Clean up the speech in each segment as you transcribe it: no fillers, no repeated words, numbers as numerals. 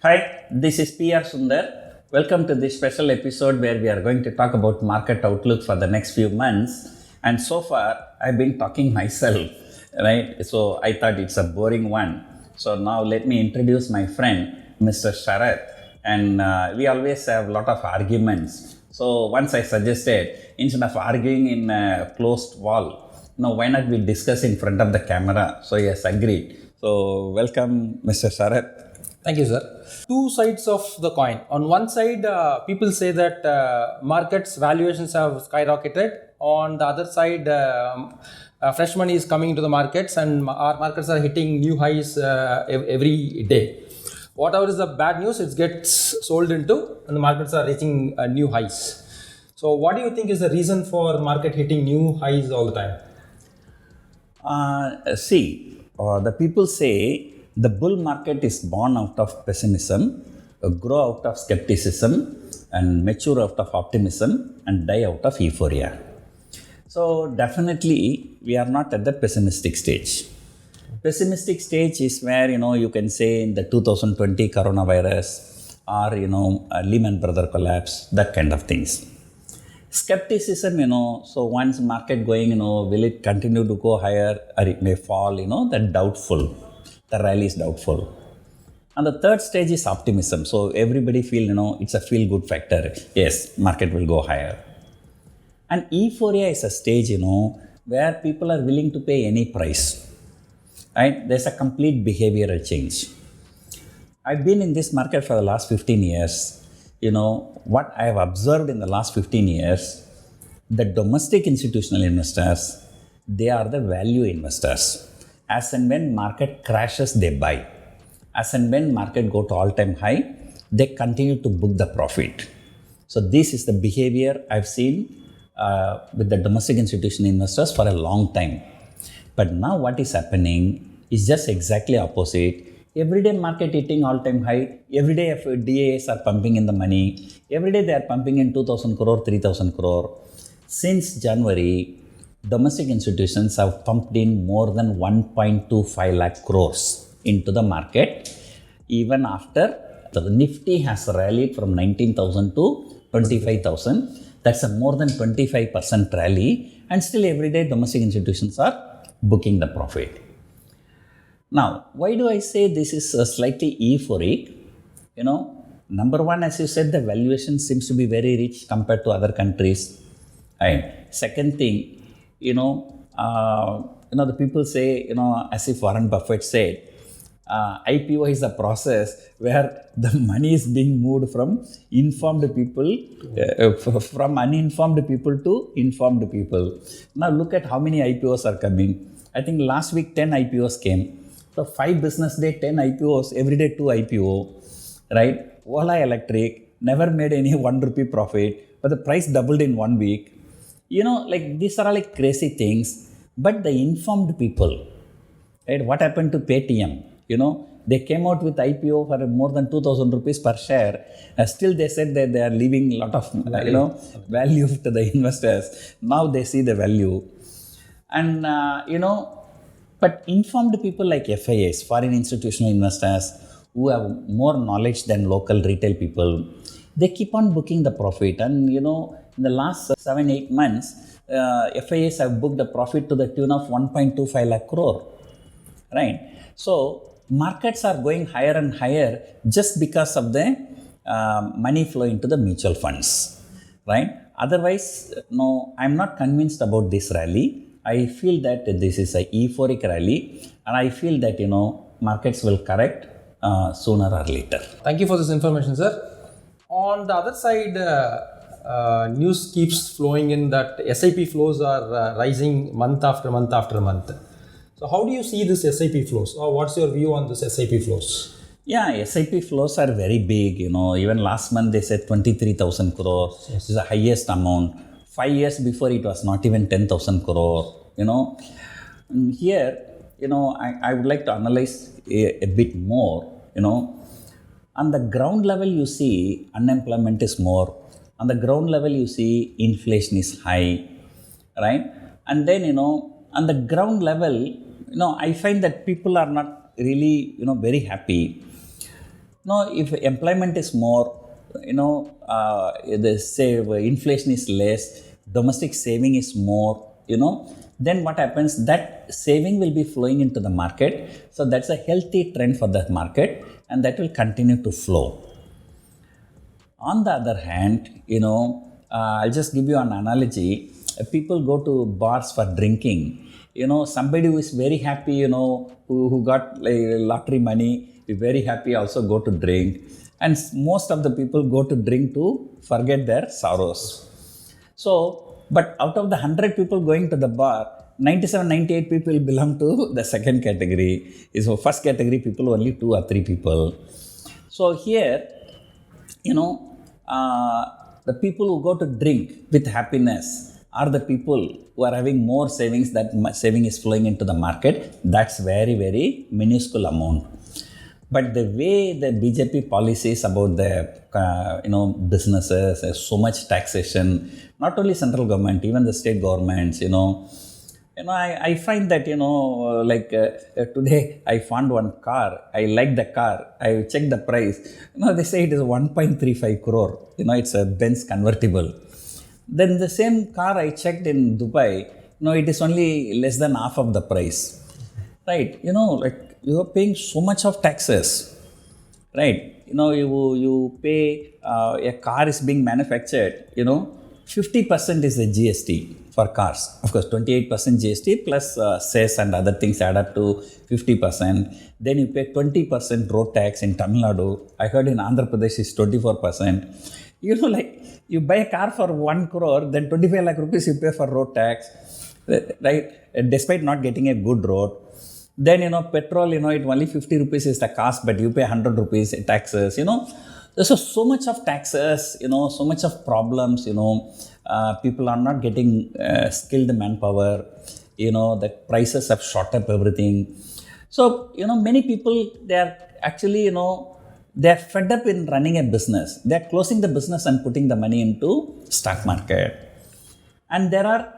Hi, this is PR Sundar. Welcome to this special episode where we are going to talk about market outlook for the next few months. And so far, I've been talking myself, right? So I thought it's a boring one. So now let me introduce my friend, Mr. Sharath. And we always have a lot of arguments. So once I suggested, instead of arguing in a closed wall, now why not we discuss in front of the camera? So yes, agreed. So welcome, Mr. Sharath. Thank you, sir. Two sides of the coin. On one side, people say that markets valuations have skyrocketed. On the other side, fresh money is coming into the markets, and our markets are hitting new highs every day. Whatever is the bad news, it gets sold into, and the markets are reaching new highs. So, what do you think is the reason for market hitting new highs all the time? The people say the bull market is born out of pessimism, grow out of skepticism, and mature out of optimism, and die out of euphoria. So definitely we are not at that pessimistic stage. Pessimistic stage is where you can say in the 2020 coronavirus or Lehman Brothers collapse, that kind of things. Skepticism, so once market going, will it continue to go higher or it may fall, that doubtful. The rally is doubtful. And the third stage is optimism. So everybody feel, it's a feel good factor. Yes, market will go higher. And euphoria is a stage, where people are willing to pay any price. Right? There's a complete behavioral change. I've been in this market for the last 15 years. What I have observed in the last 15 years, the domestic institutional investors, they are the value investors. As and when market crashes, they buy. As and when market go to all-time high, they continue to book the profit. So this is the behavior I've seen with the domestic institutional investors for a long time. But now what is happening is just exactly opposite. Every day market hitting all-time high. Every day DAs are pumping in the money. Every day they are pumping in 2,000 crore, 3,000 crore. Since January, domestic institutions have pumped in more than 1.25 lakh crores into the market, even after the Nifty has rallied from 19,000 to 25,000. That's a more than 25% rally, and still every day domestic institutions are booking the profit. Now, why do I say this is slightly euphoric? Number one, as you said, the valuation seems to be very rich compared to other countries. Right. Second thing, the people say, as if Warren Buffett said, IPO is a process where the money is being moved from informed people, from uninformed people to informed people. Now look at how many IPOs are coming. I think last week 10 IPOs came. So 5 business day, 10 IPOs, every day 2 IPO, right? Ola Electric never made any 1 rupee profit, but the price doubled in 1 week. These are like crazy things, but the informed people, right? What happened to Paytm? They came out with IPO for more than 2,000 rupees per share. Still they said that they are leaving a lot of, value to the investors. Now they see the value. And, but informed people like FIIs, foreign institutional investors, who have more knowledge than local retail people, they keep on booking the profit. And, in the last 7-8 months, FIIs have booked a profit to the tune of 1.25 lakh crore. Right? So, markets are going higher and higher just because of the money flow into the mutual funds. Right? Otherwise, no, I'm not convinced about this rally. I feel that this is a euphoric rally, and I feel that, markets will correct sooner or later. Thank you for this information, sir. On the other side, news keeps flowing in that SIP flows are rising month after month after month. So how do you see this SIP flows, or what's your view on this SIP flows? Yeah, SIP flows are very big. Even last month they said 23,000 crore. Yes. This is the highest amount. 5 years before it was not even 10,000 crore. And here, I would like to analyze a bit more. On the ground level, you see unemployment is more. On the ground level, you see inflation is high, right? And then, on the ground level, I find that people are not really, very happy. If employment is more, the say inflation is less, domestic saving is more, then what happens, that saving will be flowing into the market. So that's a healthy trend for the market, and that will continue to flow. On the other hand, I'll just give you an analogy. People go to bars for drinking. Somebody who is very happy, who got lottery money, is very happy, also go to drink. And most of the people go to drink to forget their sorrows. So, but out of the 100 people going to the bar, 97, 98 people belong to the second category. So first category people, only 2 or 3 people. So here, the people who go to drink with happiness are the people who are having more savings. That saving is flowing into the market. That's very, very minuscule amount. But the way the BJP policies about the businesses, so much taxation, not only central government, even the state governments, I find that, today I found one car. I like the car. I checked the price. They say it is 1.35 crore. It's a Benz convertible. Then the same car I checked in Dubai, it is only less than half of the price. Right? You are paying so much of taxes. Right? You pay, a car is being manufactured, 50% is the GST for cars. Of course, 28% GST plus cess and other things add up to 50%. Then you pay 20% road tax in Tamil Nadu. I heard in Andhra Pradesh is 24%. You buy a car for 1 crore, then 25 lakh rupees you pay for road tax, right? Despite not getting a good road. Then, petrol, it only 50 rupees is the cost, but you pay 100 rupees taxes, There's so much of taxes, so much of problems, people are not getting skilled manpower, the prices have shot up everything. So, many people, they are actually, they are fed up in running a business. They are closing the business and putting the money into stock market. And there are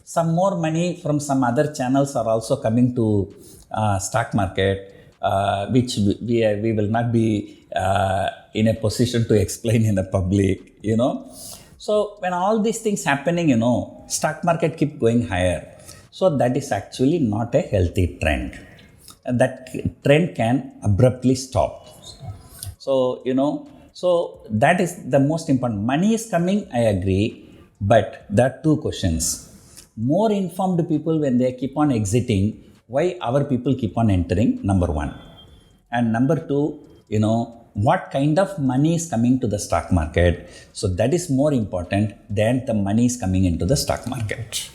some more money from some other channels are also coming to stock market, which we will not be in a position to explain in the public, So when all these things happening, stock market keep going higher. So that is actually not a healthy trend. And that trend can abruptly stop. So, so that is the most important. Money is coming, I agree, but there are 2 questions. More informed people, when they keep on exiting, why our people keep on entering, number 1. And number 2, what kind of money is coming to the stock market. So that is more important than the money is coming into the stock market.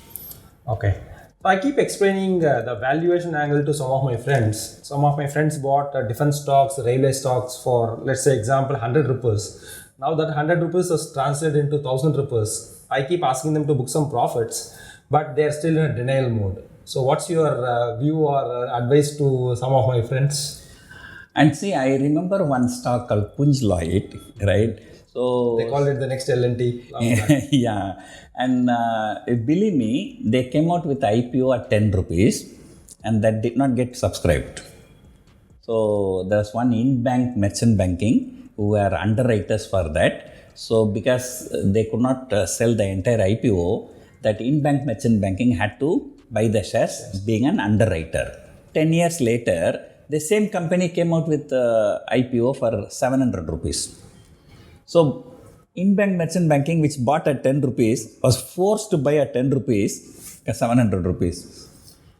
Okay. I keep explaining the valuation angle to some of my friends. Some of my friends bought different stocks, railway stocks for, let's say, example, 100 rupees. Now that 100 rupees is translated into 1000 rupees. I keep asking them to book some profits, but they are still in a denial mode. So what's your view or advice to some of my friends? And see, I remember one stock called Punj Lloyd, right? So they called it the next L&T. Yeah. And believe me, they came out with IPO at 10 rupees and that did not get subscribed. So there's one in-bank merchant banking who were underwriters for that. So because they could not sell the entire IPO, that in-bank merchant banking had to buy the shares being an underwriter. 10 years later, the same company came out with IPO for 700 rupees. So, in-bank merchant banking, which bought at 10 rupees, was forced to buy at 10 rupees, 700 rupees.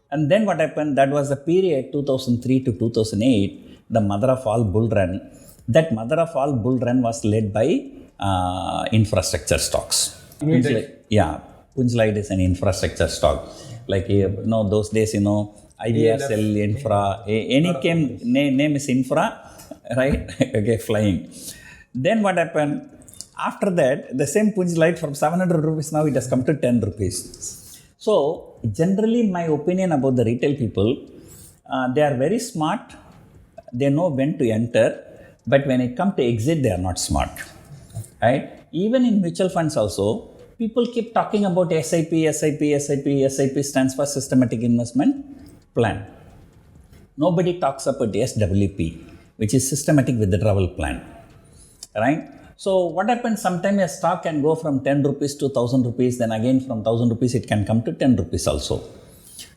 And then what happened, that was the period 2003 to 2008, the mother of all bull run. That mother of all bull run was led by infrastructure stocks. Punj Lloyd is an infrastructure stock. Like, those days, IVRCL, infra, any name is infra, right? Okay, flying. Then what happened? After that, the same Punj Lloyd from 700 rupees, now it has come to 10 rupees. So, generally, my opinion about the retail people, they are very smart. They know when to enter, but when it comes to exit, they are not smart, right? Even in mutual funds also, people keep talking about SIP. SIP stands for Systematic Investment Plan. Nobody talks about SWP. which is systematic withdrawal plan, right? So what happens, sometimes a stock can go from 10 rupees to 1000 rupees, then again from 1000 rupees it can come to 10 rupees also.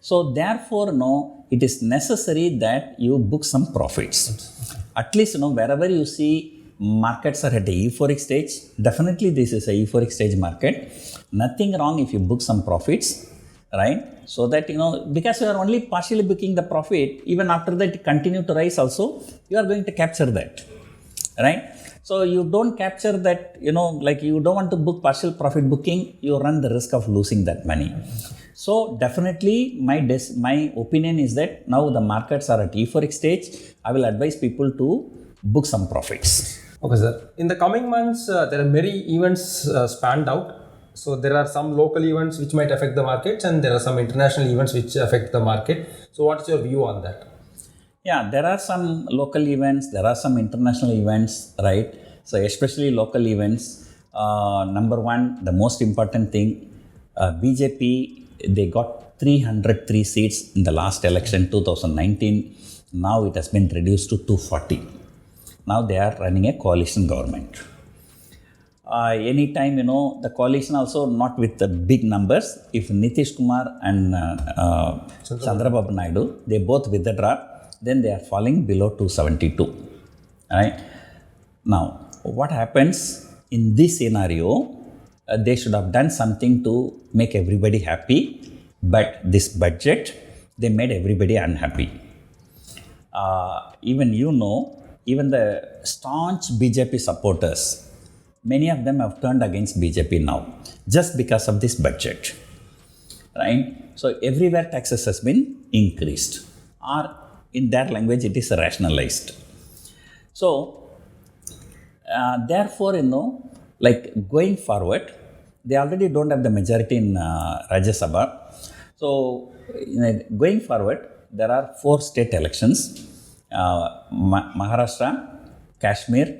So therefore, no, it is necessary that you book some profits. At least, wherever you see markets are at a euphoric stage, definitely this is a euphoric stage market. Nothing wrong if you book some profits, right? So that, because you are only partially booking the profit, even after that continue to rise also, you are going to capture that, right? So you don't capture that, like you don't want to book partial profit booking, you run the risk of losing that money. So definitely my opinion is that now the markets are at euphoric stage. I will advise people to book some profits. Okay, sir. In the coming months, there are many events spanned out. So there are some local events which might affect the markets, and there are some international events which affect the market. So what's your view on that? Yeah, there are some local events, there are some international events, right? So especially local events. Number one, the most important thing, BJP, they got 303 seats in the last election 2019. Now it has been reduced to 240. Now they are running a coalition government. Anytime, the coalition also not with the big numbers. If Nitish Kumar and Chandrababu Naidu, they both withdraw, then they are falling below 272. Right? Now, what happens in this scenario? They should have done something to make everybody happy, but this budget, they made everybody unhappy. Even the staunch BJP supporters, many of them have turned against BJP now, just because of this budget, right? So everywhere taxes has been increased, or in their language it is rationalized. So therefore, like going forward, they already don't have the majority in Rajya Sabha. So going forward, there are 4 state elections, Maharashtra, Kashmir,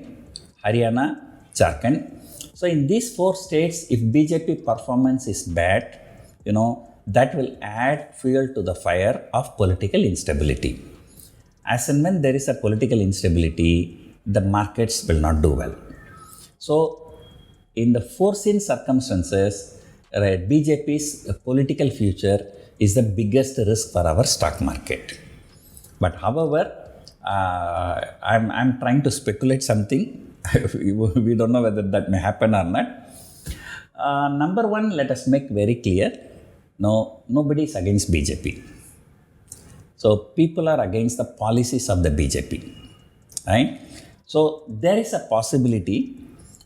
Haryana, Jharkhand. So in these 4 states, if BJP performance is bad, that will add fuel to the fire of political instability. As and when there is a political instability, the markets will not do well. So in the foreseen circumstances, BJP's political future is the biggest risk for our stock market. But however, I'm trying to speculate something. We don't know whether that may happen or not. Number one, let us make very clear, nobody is against BJP. So people are against the policies of the BJP, right? So there is a possibility,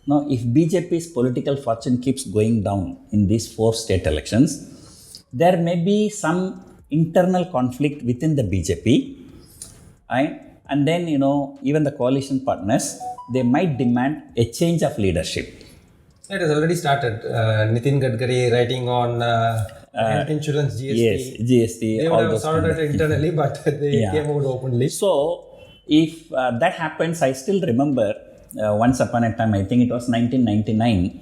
if BJP's political fortune keeps going down in these 4 state elections, there may be some internal conflict within the BJP, right? And then, even the coalition partners, they might demand a change of leadership. It has already started. Nitin Gadkari writing on health insurance, GST. Yes, GST. They would have started it internally, but they came out openly. So, if that happens, I still remember once upon a time, I think it was 1999,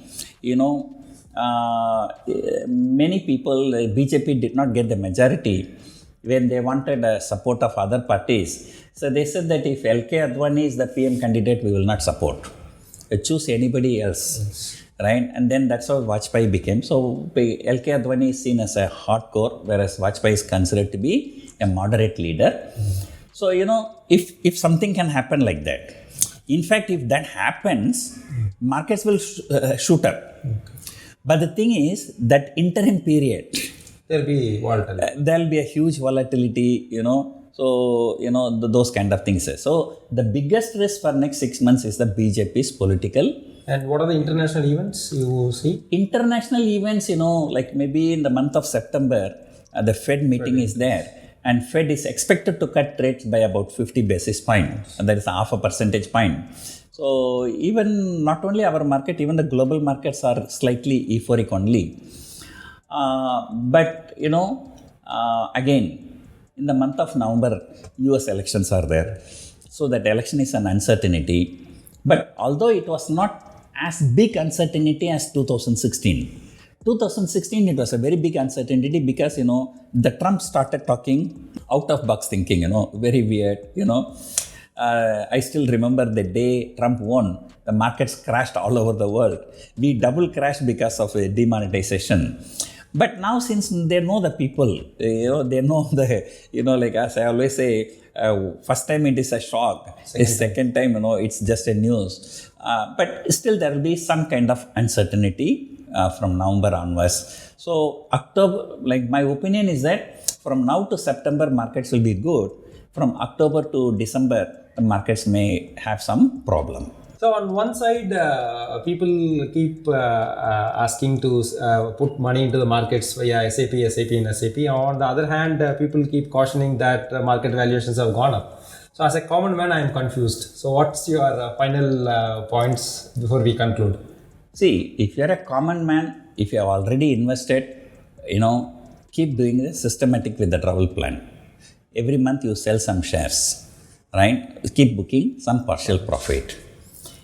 many people, BJP did not get the majority when they wanted support of other parties. So they said that if LK Advani is the PM candidate, we will not support. Choose anybody else, right? And then that's how Vajpayee became. So LK Advani is seen as a hardcore, whereas Vajpayee is considered to be a moderate leader. So, if something can happen like that, in fact, if that happens, markets will shoot up. But the thing is, that interim period, there will be volatility. There will be a huge volatility, So, those kind of things. So, the biggest risk for next 6 months is the BJP's political. And what are the international events you see? International events, like maybe in the month of September, the Fed meeting is there. And Fed is expected to cut rates by about 50 basis points. And that is half a percentage point. So, even not only our market, even the global markets are slightly euphoric only. But, again, in the month of November, US elections are there. So that election is an uncertainty. But although it was not as big uncertainty as 2016, 2016 it was a very big uncertainty because, the Trump started talking out of box thinking, very weird, I still remember the day Trump won, the markets crashed all over the world. We double crashed because of a demonetization. But now, since they know the people, they know like as I always say, first time it is a shock. Second time, it's just a news. But still, there will be some kind of uncertainty from November onwards. So, October, like my opinion is that from now to September, markets will be good. From October to December, the markets may have some problem. So on one side, people keep asking to put money into the markets via SAP, and SAP. On the other hand, people keep cautioning that market valuations have gone up. So as a common man, I am confused. So what's your final points before we conclude? See, if you are a common man, if you have already invested, keep doing the systematic withdrawal plan. Every month you sell some shares, right? Keep booking some partial profit.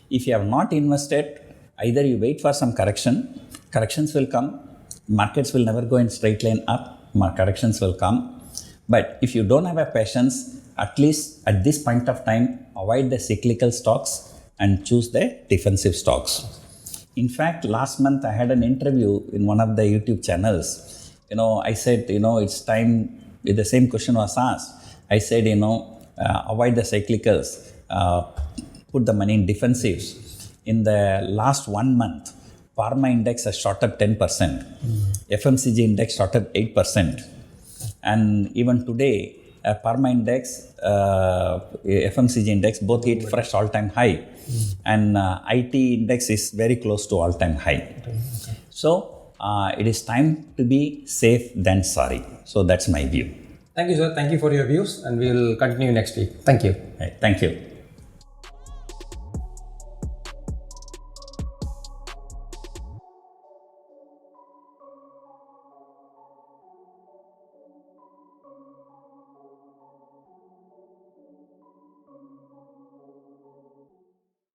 If you have not invested, either you wait for some corrections will come, markets will never go in straight line up, corrections will come. But if you don't have a patience, at least at this point of time, avoid the cyclical stocks and choose the defensive stocks. In fact, last month I had an interview in one of the YouTube channels. I said, it's time, with the same question was asked. I said, avoid the cyclicals. Put the money in defensives. In the last 1 month, Pharma index has shot up 10%. FMCG index shot up 8%. And even today, Pharma index, FMCG index, both hit fresh all-time high. And IT index is very close to all-time high. So, it is time to be safe than sorry. So, that's my view. Thank you, sir. Thank you for your views, and we will continue next week. Thank you. Thank you.